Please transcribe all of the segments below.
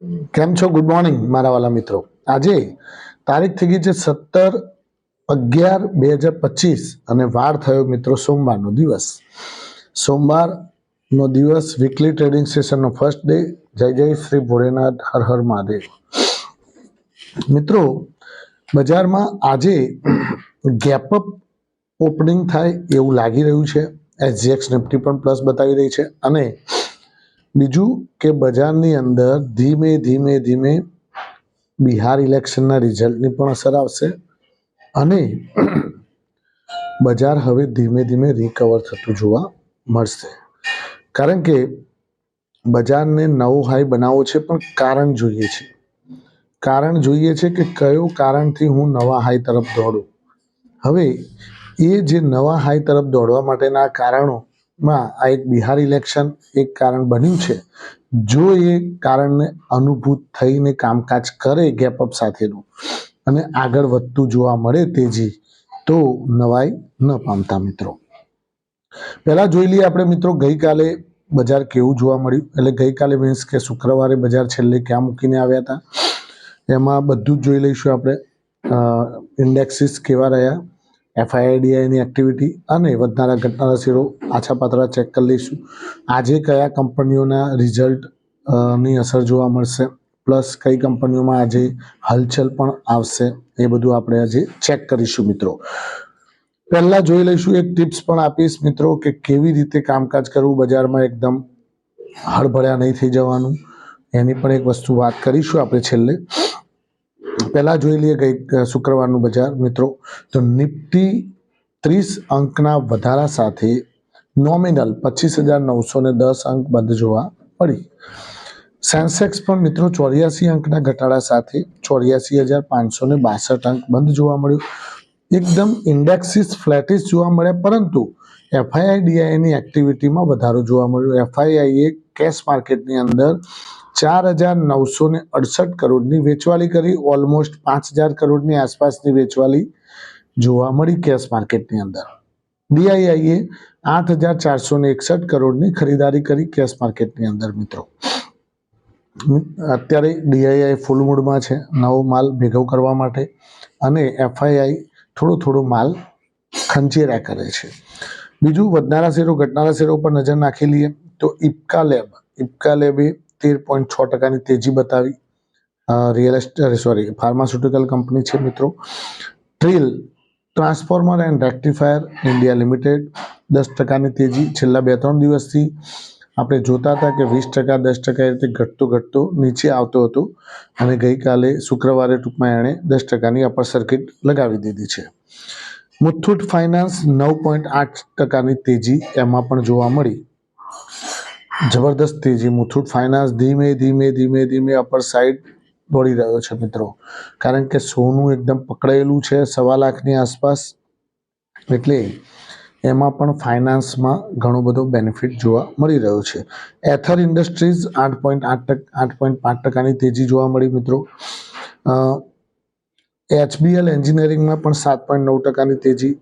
કેમ છો? Good morning મારા વાલા મિત્રો. આજે તારીખ થઈ ગઈ છે 17/11/2025 અને વાર થયો મિત્રો સોમવારનો દિવસ. સોમવારનો દિવસ વીકલી ટ્રેડિંગ સેશનનો ફર્સ્ટ ડે. જય જય શ્રી ભોળેનાથ, હર હર મહાદેવ. મિત્રો, બજારમાં આજે ગેપઅપ ઓપનિંગ થાય એવું લાગી રહ્યું છે. SGX નિફ્ટી પણ પ્લસ બતાવી રહી છે અને બીજું કે બજારની અંદર ધીમે ધીમે ધીમે બિહાર ઇલેક્શનના રિઝલ્ટની પણ અસર આવશે અને બજાર હવે ધીમે ધીમે રિકવર થતું જોવા મળશે. કારણ કે બજારને નવો હાઈ બનાવવો છે, પણ કારણ જોઈએ છે. કારણ જોઈએ છે કે કયો કારણથી હું નવા હાઈ તરફ દોડું. હવે એ જે નવા હાઈ તરફ દોડવા માટેના કારણોમાં આ એક બિહાર ઇલેક્શન એક કારણ બન્યું છે. જો એ કારણને અનુભૂત થઈને કામકાજ કરે ગેપઅપ સાથેનું અને આગળ વધતું જોવા મળે તેજી, તો નવાઈ ન પામતા મિત્રો. પહેલા જોઈ લઈએ આપણે મિત્રો ગઈકાલે બજાર કેવું જોવા મળ્યું. એટલે ગઈકાલે મીન્સ કે શુક્રવારે બજાર છેલ્લે ક્યાં મૂકીને આવ્યા હતા એમાં બધું જ જોઈ લઈશું આપણે. ઇન્ડેક્સિસ કેવા રહ્યા, FII-DIની એક્ટિવિટી અને વધનારા ઘટનારા શેરો આછા પાતળા ચેક કરી લઈશું. આજે કયા કંપનીઓના રિઝલ્ટ ની અસર જોવા મળશે, પ્લસ કઈ કંપનીઓમાં આજે હલચલ પણ આવશે, એ બધું આપણે આજે ચેક કરીશું મિત્રો. પહેલા જોઈ લઈશું, એક ટિપ્સ પણ આપીશ મિત્રો કે કેવી રીતે કામકાજ કરવું બજારમાં, એકદમ હળભળ્યા નહીં થઈ જવાનું. એની પણ એક વસ્તુ વાત કરીશું આપણે છેલ્લે. પહેલા જોઈ લઈએ ગઈ શુક્રવારનું બજાર મિત્રો. તો નિફ્ટી 30 અંકના વધારા સાથે નોમિનલ 25,910 અંક બંધ જોવા મળી. સેન્સેક્સ પણ મિત્રો 84 અંકના ઘટાડા સાથે 84,562 અંક બંધ જોવા મળ્યું. એકદમ ઇન્ડેક્સિસ ફ્લેટિશ જોવા મળ્યા, પરંતુ FII-DIની એક્ટિવિટીમાં વધારો જોવા મળ્યો. FIIએ કેશ માર્કેટની અંદર 4,968 કરોડની વેચવાલી કરી. ઓલમોસ્ટ 5,000 કરોડની આસપાસની વેચવાલી જોવા મળી કેશ માર્કેટની અંદર. DIIએ 8,461 કરોડની ખરીદારી કરી કેશ માર્કેટની અંદર મિત્રો. અત્યારે DII ફૂલ મૂડમાં છે નવો માલ ભેગો કરવા માટે, અને FII થોડો માલ ખંચેર્યા કરે છે. બીજું વધનારા શેરો ઘટનારા શેરો પર નજર નાખી લઈએ તો ઇપ્કા લેબે 13.6% તેજી બતાવી. ફાર્માસ્યુટિકલ કંપની છે મિત્રો. TRIL transformer and rectifier India limited 10%ની તેજી. છેલ્લા 2-3 દિવસથી આપણે જોતા હતા કે 20%, 10% એ રીતે ઘટતો નીચે આવતો હતો, અને ગઈકાલે શુક્રવારે ટૂંકમાં એણે 10%ની અપર સર્કિટ લગાવી દીધી છે. મુથુટ ફાઇનાન્સ 9.8%ની તેજી એમાં પણ જોવા મળી. જબરદસ્ત તેજી. મુથુટ ફાઇનાન્સ ધીમે અપર સાઈડ દોડી રહ્યો છે મિત્રો, કારણ કે સોનું એકદમ પકડાયેલું છે 1.25 લાખની આસપાસ, એટલે એમાં પણ ફાઇનાન્સમાં ઘણો બધો બેનિફિટ જોવા મળી રહ્યો છે. એથર ઇન્ડસ્ટ્રીઝ 8.5%ની તેજી જોવા મળી મિત્રો. HBL એન્જિનિયરિંગમાં પણ 7.9%ની તેજી.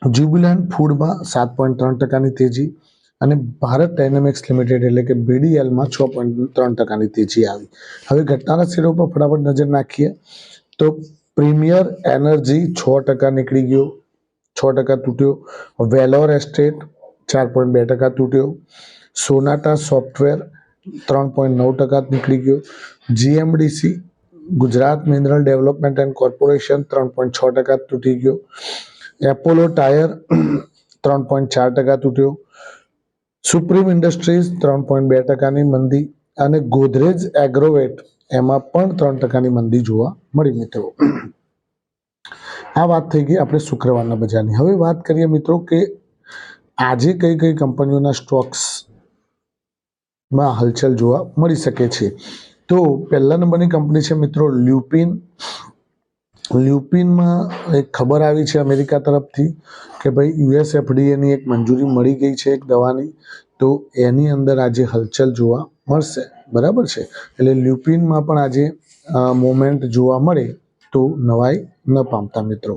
જ્યુબિલન્ટ ફૂડમાં 7.3%ની તેજી, અને ભારત ડાયનેમિક્સ લિમિટેડ એટલે કે BDLમાં 6.3%ની તેજી આવી. હવે ઘટનારા શેરો પર ફટાફટ નજર નાખીએ તો પ્રીમિયર એનર્જી 6% નીકળી ગયો, 6% તૂટ્યો. વેલોર એસ્ટેટ 4.2% તૂટ્યો. સોનાટા સોફ્ટવેર 3.9% નીકળી ગયો. GMDC Gujarat Mineral Development and Corporation 3.6% તૂટી ગયો. એપોલો ટાયર 3.4% તૂટ્યો. સુપ્રીમ ઇન્ડસ્ટ્રીઝ 3.2%ની મંદી, અને ગોદરેજ એગ્રોવેટ એમાં પણ 3%ની મંદી જોવા મળી મિત્રો. આ વાત થઈ ગઈ આપણે શુક્રવારના બજારની. હવે વાત કરીએ મિત્રો કે આજે કઈ કંપનીઓના સ્ટોક્સમાં હલચલ જોવા મળી શકે છે. તો પહેલા નંબરની કંપની છે મિત્રો લ્યુપિન. લ્યુપિનમાં એક ખબર આવી છે અમેરિકા તરફથી કે ભાઈ US FDAની એક મંજૂરી મળી ગઈ છે એક દવાની, તો એની અંદર આજે હલચલ જોવા મળશે. બરાબર છે, એટલે લ્યુપિનમાં પણ આજે મોમેન્ટ જોવા મળે તો નવાઈ ન પામતા મિત્રો.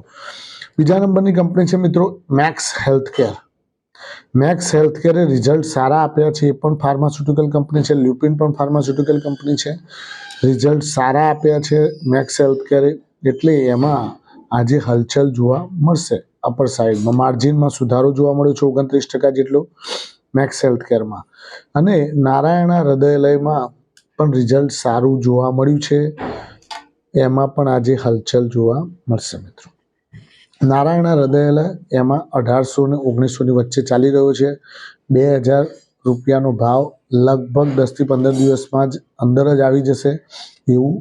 બીજા નંબરની કંપની છે મિત્રો મેક્સ હેલ્થકેર. મેક્સ હેલ્થકેરે રિઝલ્ટ સારા આપ્યા છે, એ પણ ફાર્માસ્યુટિકલ કંપની છે. લ્યુપિન પણ ફાર્માસ્યુટિકલ કંપની છે. રિઝલ્ટ સારા આપ્યા છે મેક્સ હેલ્થકેરે, એટલે એમાં આજે હલચલ જોવા મળશે. અપર સાઇડમાં માર્જિનમાં સુધારો જોવા મળ્યો છે 29% જેટલો મેક્સ હેલ્થકેરમાં. અને નારાયણા હૃદયાલયમાં પણ રિઝલ્ટ સારું જોવા મળ્યું છે, એમાં પણ આજે હલચલ જોવા મળશે મિત્રો. નારાયણા હૃદયાલય એમાં 1800 ને 1900 વચ્ચે ચાલી રહ્યો છે. 2000 રૂપિયાનો ભાવ લગભગ 10 થી 15 દિવસમાં જ અંદર જ આવી જશે એવું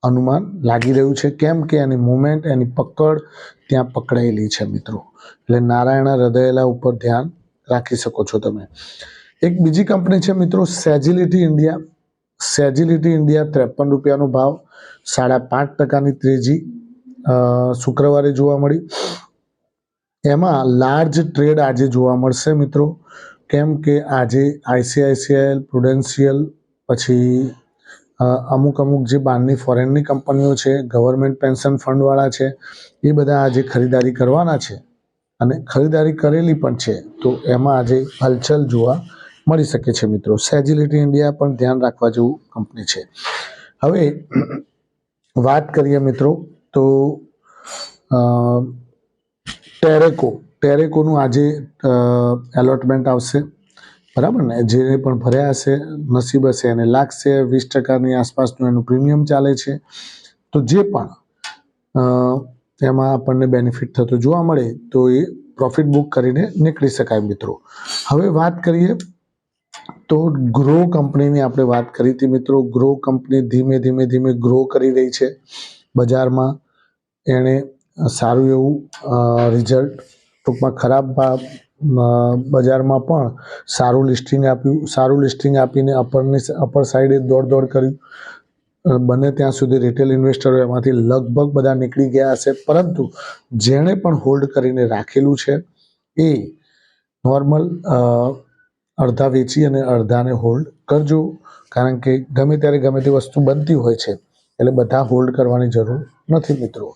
અનુમાન લાગી રહ્યું છે, કેમ કે એની મુવમેન્ટ, એની પકડ ત્યાં પકડાયેલી છે મિત્રો. એટલે નારાયણા હૃદયાલય ઉપર ધ્યાન રાખી શકો છો તમે. એક બીજી કંપની છે મિત્રો સેજિલિટી ઇન્ડિયા. સેજિલિટી ઇન્ડિયા 53 રૂપિયાનો ભાવ, 5.5% તેજી શુક્રવારે જોવા મળી. એમાં લાર્જ ટ્રેડ આજે જોવા મળશે મિત્રો, કેમ કે આજે આઈસીઆઈસીઆઈ, પ્રુડેન્શિયલ, પછી અમુક જે બહારની ફોરેનની કંપનીઓ છે, ગવર્મેન્ટ પેન્શન ફંડવાળા છે, એ બધા આજે ખરીદારી કરવાના છે અને ખરીદારી કરેલી પણ છે, તો એમાં આજે હલચલ જોવા મળી શકે છે મિત્રો. સેજિલિટી ઇન્ડિયા પણ ધ્યાન રાખવા જેવું કંપની છે. હવે વાત કરીએ મિત્રો તો ટેરેકોનું આજે એલોટમેન્ટ આવશે, બરાબર ને. જેને પણ ભર્યા હશે નસીબ હશે એને લાગશે. 20%ની આસપાસનું એનું પ્રીમિયમ ચાલે છે. તો જે પણ એમાં આપણને બેનિફિટ થતો જોવા મળે તો એ પ્રોફિટ બુક કરીને નીકળી શકાય મિત્રો. હવે વાત કરીએ તો ગ્રો કંપનીની આપણે વાત કરી હતી મિત્રો. ગ્રો કંપની ધીમે ધીમે ગ્રો કરી રહી છે બજારમાં. એણે સારું એવું રિઝલ્ટ, ટૂંકમાં ખરાબ બજારમાં પણ સારું લિસ્ટિંગ આપ્યું. સારું લિસ્ટિંગ આપીને અપર સાઈડે દોડ કર્યું. બને ત્યાં સુધી રિટેલ ઇન્વેસ્ટરો એમાંથી લગભગ બધા નીકળી ગયા હશે, પરંતુ જેણે પણ હોલ્ડ કરીને રાખેલું છે એ નોર્મલ અડધા વેચી અને અડધાને હોલ્ડ કરજો, કારણ કે ગમે ત્યારે ગમે તે વસ્તુ બનતી હોય છે, એટલે બધા હોલ્ડ કરવાની જરૂર નથી મિત્રો.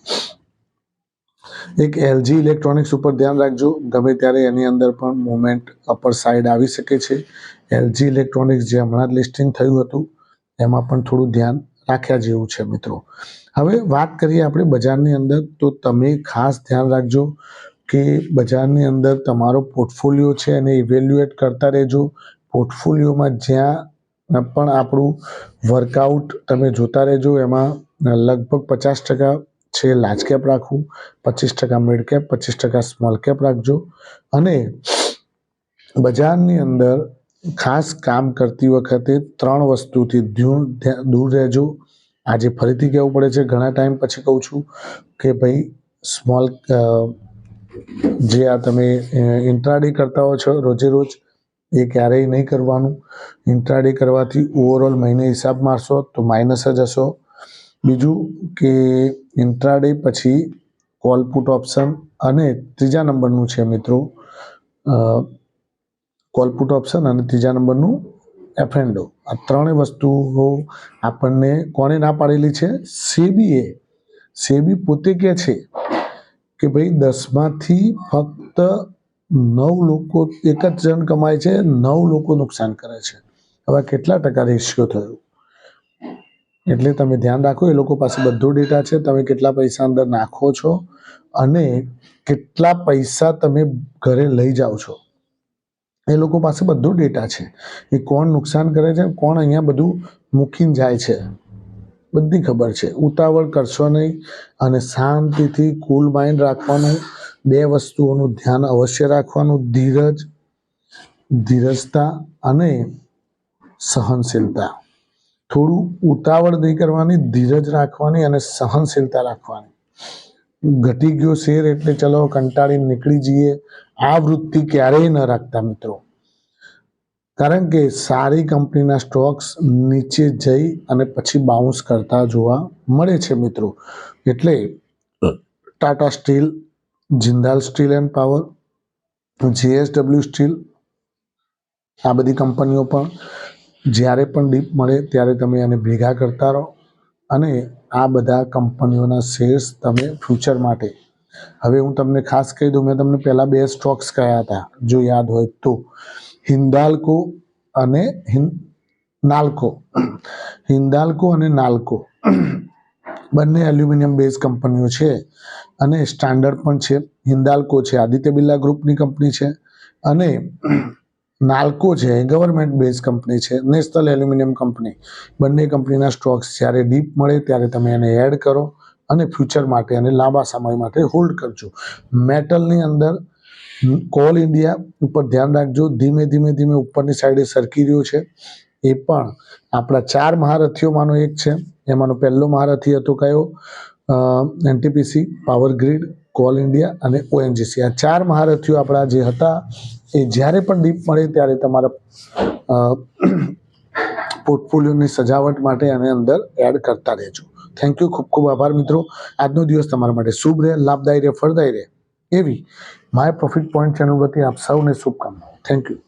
એક એલજી ઇલેક્ટ્રોનિક્સ ઉપર ધ્યાન રાખજો, ગમે ત્યારે એની અંદર પણ મુવમેન્ટ અપર સાઈડ આવી શકે છે. એલજી ઇલેક્ટ્રોનિક્સ જે હમણાં જ લિસ્ટિંગ થયું હતું એમાં પણ થોડું ધ્યાન રાખ્યા જેવું છે મિત્રો. હવે વાત કરીએ આપણે બજારની અંદર, તો તમે ખાસ ધ્યાન રાખજો કે બજારની અંદર તમારો પોર્ટફોલિયો છે એને ઇવેલ્યુએટ કરતા રહેજો. પોર્ટફોલિયોમાં જ્યાં પણ આપણું વર્કઆઉટ તમે જોતા રહેજો, એમાં લગભગ 50% છે લાર્જ કેપ રાખવું, 25% મિડ કેપ, 25% સ્મોલ કેપ રાખજો. અને બજારની અંદર ખાસ કામ કરતી વખતે 3 વસ્તુથી દૂર રહેજો. આજે ફરીથી કહેવું પડે છે, ઘણા ટાઈમ પછી કહું છું કે ભાઈ જે આ તમે ઇન્ટ્રાડે કરતા હો છો રોજે રોજ, એ ક્યારેય નહીં કરવાનું. ઇન્ટ્રાડે કરવાથી ઓવરઓલ મહિને હિસાબ મારશો તો માઇનસ જ હશો. બીજું કે ઇન્ટ્રાડે પછી કોલ પુટ ઓપ્શન, અને ત્રીજા નંબરનું છે મિત્રો કોલ પુટ ઓપ્શન, અને ત્રીજા નંબરનું એફએનડો. આ 3 વસ્તુઓ આપણને કોણે ના પાડેલી છે? સેબીએ. સેબી પોતે કહે છે કે ભાઈ 10માંથી ફક્ત 9 લોકો, એક જ જણ કમાય છે, 9 લોકો નુકસાન કરે છે. હવે કેટલા ટકા રેશિયો થયો? એટલે તમે ધ્યાન રાખો, એ લોકો પાસે બધો ડેટા છે, તમે કેટલા પૈસા અંદર નાખો છો અને કેટલા પૈસા તમે ઘરે લઈ જાઓ છો, એ લોકો પાસે બધો ડેટા છે. એ કોણ નુકસાન કરે છે, કોણ અહીંયા બધું મૂકીને જાય છે, બધી ખબર છે. ઉતાવળ કરશો નહીં અને શાંતિથી કુલ માઇન્ડ રાખવાનું. 2 વસ્તુઓનું ધ્યાન અવશ્ય રાખવાનું: ધીરજતા અને સહનશીલતા. થોડું ઉતાવળ નહીં કરવાની, ધીરજ રાખવાની અને સહનશીલતા રાખવાની. ઘટી ગયો શેર એટલે ચલો કંટાળીને નીકળી જઈએ, આ વૃત્તિ ક્યારેય ન રાખતા મિત્રો. કારણ કે સારી કંપનીના સ્ટોક્સ નીચે જઈ અને પછી બાઉન્સ કરતા જોવા મળે છે મિત્રો. એટલે Tata steel, Jindal steel end power, JSW steel, આ બધી કંપનીઓ પણ જ્યારે પણ ડીપ મળે ત્યારે તમે એને ભેગા કરતા રહો, અને આ બધા કંપનીઓના શેર્સ તમે ફ્યુચર માટે હવે હું તમને ખાસ કહી દઉં, મેં તમને પહેલા 2 સ્ટોક્સ કયા હતા જો યાદ હોય તો, હિન્દાલ્કો અને નાલ્કો. હિન્દાલ્કો અને નાલ્કો બંને એલ્યુમિનિયમ બેઝ કંપનીઓ છે અને સ્ટાન્ડર્ડ પણ છે. હિન્દાલ્કો છે આદિત્ય બિરલા ગ્રુપની કંપની છે અને નાલ્કો છે ગવર્મેન્ટ બેઝ કંપની છે, નેશનલ એલ્યુમિનિયમ કંપની. બંને કંપનીના સ્ટોક્સ જ્યારે ડીપ મળે ત્યારે તમે એને એડ કરો અને ફ્યુચર માટે અને લાંબા સમય માટે હોલ્ડ કરજો. મેટલની અંદર કોલ ઇન્ડિયા ઉપર ધ્યાન રાખજો, ધીમે ધીમે ઉપરની સાઈડે સરકી રહ્યો છે. એ પણ આપણા 4 મહારથીઓમાંનો એક છે. એમાંનો પહેલો મહારથી હતો કયો? NTPC, power grid, call India અને ઓએનજીસી. આ 4 મહારથીઓ આપણા જે હતા એ જ્યારે પણ ડીપ મળે ત્યારે તમારા પોર્ટફોલિયોની સજાવટ માટે આને અંદર એડ કરતા રહેજો. થેન્ક યુ, ખૂબ ખૂબ આભાર મિત્રો. આજનો દિવસ તમારા માટે શુભ રહે, લાભદાયી રહે, ફળદાયી રહે એવી માય પ્રોફિટ પોઈન્ટ ચેનલ વતી આપ સૌને શુભકામનાઓ. Thank you.